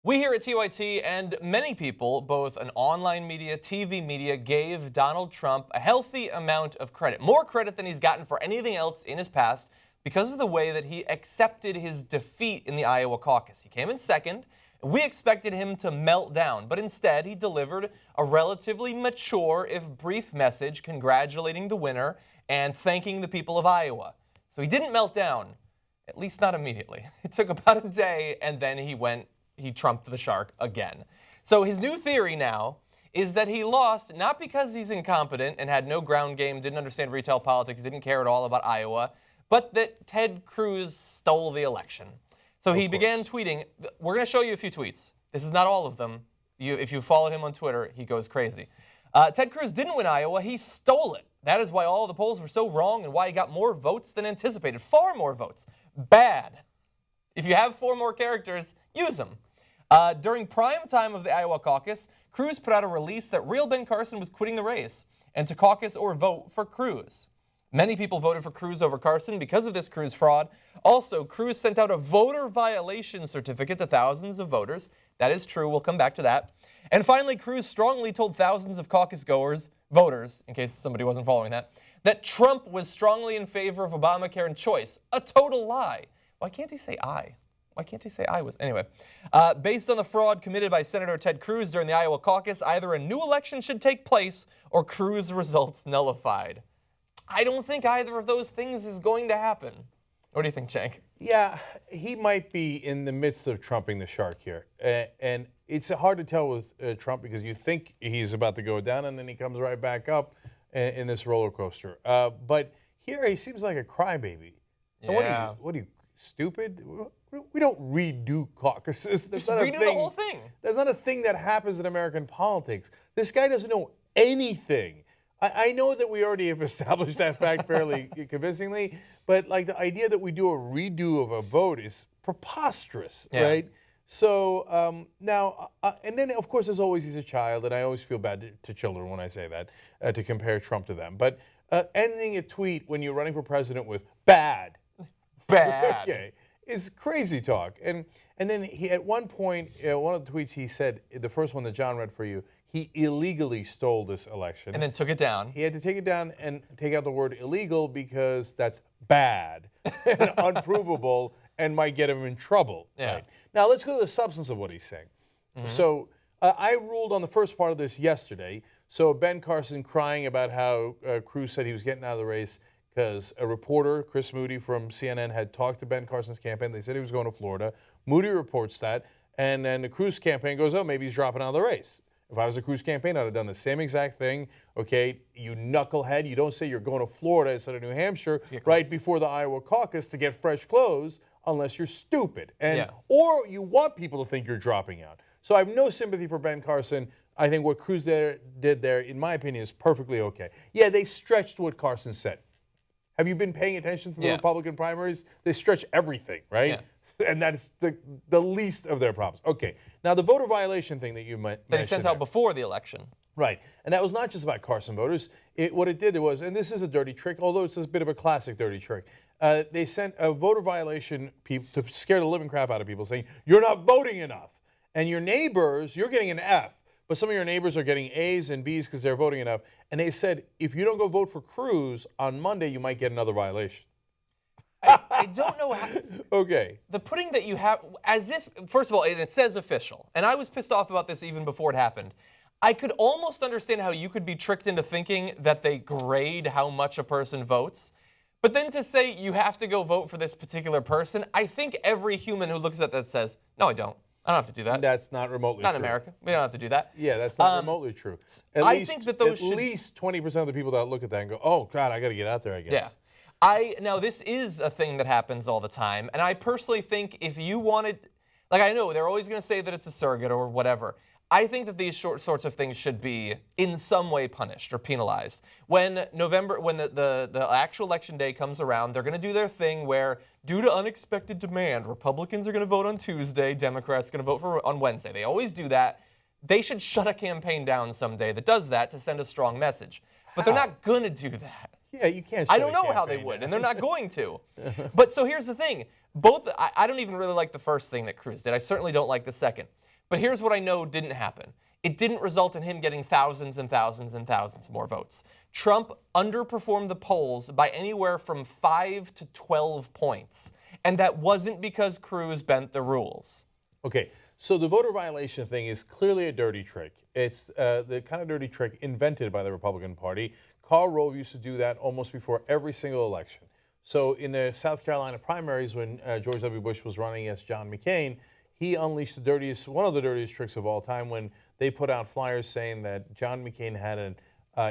We here at TYT and many people, both an online media, TV media, gave Donald Trump a healthy amount of credit. More credit than he's gotten for anything else in his past because of the way that he accepted his defeat in the Iowa caucus. He came in second. We expected him to melt down, but instead he delivered a relatively mature, if brief, message congratulating the winner and thanking the people of Iowa. So he didn't melt down, at least not immediately. It took about a day, and then he trumped the shark again. So his new theory now is that he lost not because he's incompetent and had no ground game, didn't understand retail politics, didn't care at all about Iowa, but that Ted Cruz stole the election. So he began tweeting. We're going to show you a few tweets. This is not all of them. If you followed him on Twitter, he goes crazy. Ted Cruz didn't win Iowa. He stole it. That is why all the polls were so wrong and why he got more votes than anticipated. Far more votes. Bad. If you have 4 more characters, use them. During prime time of the Iowa caucus, Cruz put out a release that real Ben Carson was quitting the race and to caucus or vote for Cruz. Many people voted for Cruz over Carson because of this Cruz fraud. Also, Cruz sent out a voter violation certificate to thousands of voters. That is true. We'll come back to that. And finally, Cruz strongly told thousands of caucus voters, in case somebody wasn't following that Trump was strongly in favor of Obamacare and choice. A total lie. Why can't he say I? Why can't he say I was? Anyway, based on the fraud committed by Senator Ted Cruz during the Iowa caucus, either a new election should take place or Cruz results nullified. I don't think either of those things is going to happen. What do you think, Cenk? Yeah, he might be in the midst of trumping the shark here. And it's hard to tell with Trump because you think he's about to go down and then he comes right back up in this roller coaster. But here he seems like a crybaby. Yeah. What are you, stupid? We don't redo caucuses. Just redo the whole thing. That's not a thing that happens in American politics. This guy doesn't know anything. I know that we already have established that fact fairly convincingly, but like the idea that we do a redo of a vote is preposterous, right? So now, and then of course, as always, he's a child, and I always feel bad to children when I say that, to compare Trump to them. But ending a tweet when you're running for president with bad, okay, is crazy talk. And then he, at one point, one of the tweets he said, the first one that John read for you, he illegally stole this election. And then took it down. He had to take it down and take out the word illegal because that's bad and unprovable and might get him in trouble. Yeah. Right? Now, let's go to the substance of what he's saying. So I ruled on the first part of this yesterday. So Ben Carson crying about how Cruz said he was getting out of the race because a reporter, Chris Moody from CNN, had talked to Ben Carson's campaign. They said he was going to Florida. Moody reports that. And then the Cruz campaign goes, oh, maybe he's dropping out of the race. If I was a Cruz campaign, I'd have done the same exact thing. Okay, you knucklehead, you don't say you're going to Florida instead of New Hampshire right before the Iowa caucus to get fresh clothes unless you're stupid. And or you want people to think you're dropping out. So I have no sympathy for Ben Carson. I think what Cruz did there, in my opinion, is perfectly okay. Yeah, they stretched what Carson said. Have you been paying attention to the Republican primaries? They stretch everything, right? Yeah. And that's the least of their problems. Okay, now the voter violation thing that you mentioned. That he sent out before the election. Right, and that was not just about Carson voters. What it did was, and this is a dirty trick, although it's a bit of a classic dirty trick, they sent a voter violation to scare the living crap out of people, saying, you're not voting enough. And your neighbors, you're getting an F, but some of your neighbors are getting A's and B's because they're voting enough. And they said, if you don't go vote for Cruz, on Monday you might get another violation. I don't know how. Okay. The putting that you have, as if, first of all, it says official. And I was pissed off about this even before it happened. I could almost understand how you could be tricked into thinking that they grade how much a person votes. But then to say you have to go vote for this particular person, I think every human who looks at that says, no, I don't. I don't have to do that. That's not remotely true. Not in America. We don't have to do that. Yeah, that's not remotely true. At think that those at least 20% of the people that look at that and go, oh, God, I got to get out there, I guess. Yeah. Now, this is a thing that happens all the time, and I personally think if you wanted, like I know they're always going to say that it's a surrogate or whatever. I think that these sorts of things should be in some way punished or penalized. When the actual election day comes around, they're going to do their thing where, due to unexpected demand, Republicans are going to vote on Tuesday, Democrats are going to vote on Wednesday. They always do that. They should shut a campaign down someday that does that to send a strong message. But they're not going to do that. Yeah, you can't. I don't know how they would, and they're not going to. But so here's the thing. I don't even really like the first thing that Cruz did. I certainly don't like the second. But here's what I know didn't happen. It didn't result in him getting thousands and thousands and thousands more votes. Trump underperformed the polls by anywhere from 5 to 12 points. And that wasn't because Cruz bent the rules. Okay, so the voter violation thing is clearly a dirty trick. It's the kind of dirty trick invented by the Republican Party. Karl Rove used to do that almost before every single election. So in the South Carolina primaries, when George W. Bush was running against John McCain, he unleashed one of the dirtiest tricks of all time when they put out flyers saying that John McCain had an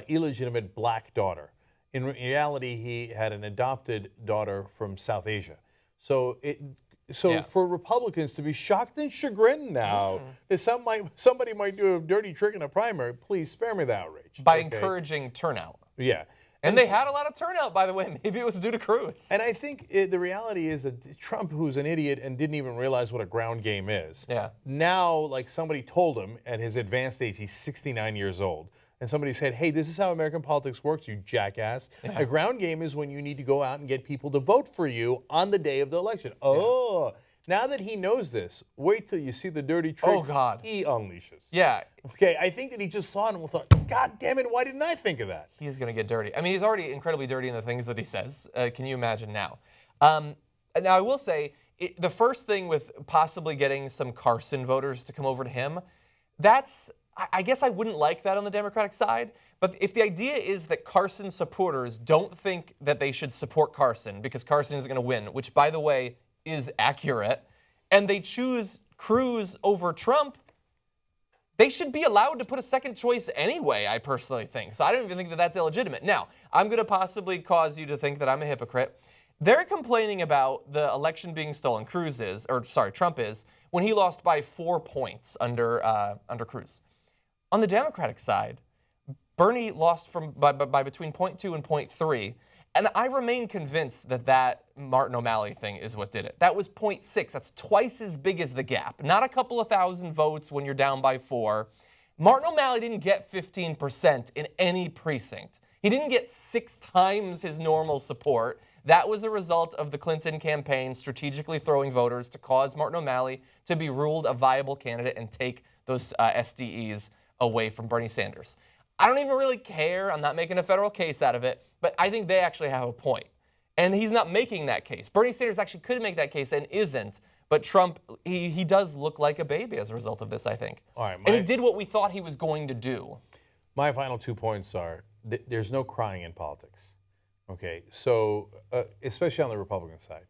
illegitimate black daughter. In reality, he had an adopted daughter from South Asia. So for Republicans to be shocked and chagrined now that somebody might do a dirty trick in a primary, please spare me the outrage. By encouraging turnout. Yeah. And they had a lot of turnout, by the way. Maybe it was due to Cruz. And I think the reality is that Trump, who's an idiot and didn't even realize what a ground game is, now, like somebody told him at his advanced age, he's 69 years old, and somebody said, hey, this is how American politics works, you jackass. A ground game is when you need to go out and get people to vote for you on the day of the election. Now that he knows this, wait till you see the dirty tricks he unleashes. Yeah. Okay, I think that he just saw it and thought, God damn it, why didn't I think of that? He's going to get dirty. I mean, he's already incredibly dirty in the things that he says. Can you imagine now? Now, I will say, the first thing with possibly getting some Carson voters to come over to him, I guess I wouldn't like that on the Democratic side. But if the idea is that Carson supporters don't think that they should support Carson because Carson isn't going to win, which, by the way, is accurate, and they choose Cruz over Trump, they should be allowed to put a second choice anyway, I personally think. So I don't even think that that's illegitimate. Now, I'm going to possibly cause you to think that I'm a hypocrite. They're complaining about the election being stolen, Trump is, when he lost by 4 points under Cruz. On the Democratic side, Bernie lost by between 0.2 and 0.3. And I remain convinced that Martin O'Malley thing is what did it. That was 0.6. That's twice as big as the gap. Not a couple of thousand votes when you're down by 4. Martin O'Malley didn't get 15% in any precinct. He didn't get 6 times his normal support. That was a result of the Clinton campaign strategically throwing voters to cause Martin O'Malley to be ruled a viable candidate and take those SDEs away from Bernie Sanders. I don't even really care. I'm not making a federal case out of it, but I think they actually have a point. And he's not making that case. Bernie Sanders actually could make that case and isn't, but Trump, he does look like a baby as a result of this, I think. All right, and he did what we thought he was going to do. My final 2 points are, there's no crying in politics. Okay, so especially on the Republican side.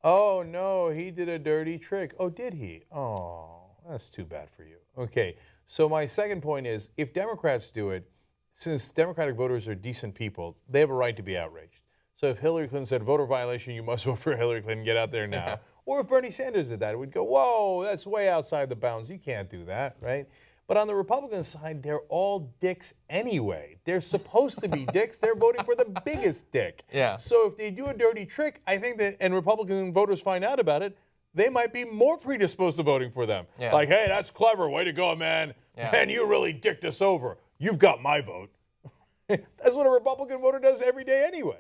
Oh, no, he did a dirty trick. Oh, did he? Oh, that's too bad for you. Okay, so my second point is, if Democrats do it, since Democratic voters are decent people, they have a right to be outraged. So if Hillary Clinton said, voter violation, you must vote for Hillary Clinton, get out there now. Or if Bernie Sanders did that, we'd go, whoa, that's way outside the bounds. You can't do that, right? But on the Republican side, they're all dicks anyway. They're supposed to be dicks. They're voting for the biggest dick. Yeah. So if they do a dirty trick, I think that, and Republican voters find out about it, they might be more predisposed to voting for them. Yeah. Like, hey, that's clever. Way to go, man. Yeah. Man, you really dicked us over. You've got my vote. That's what a Republican voter does every day anyway.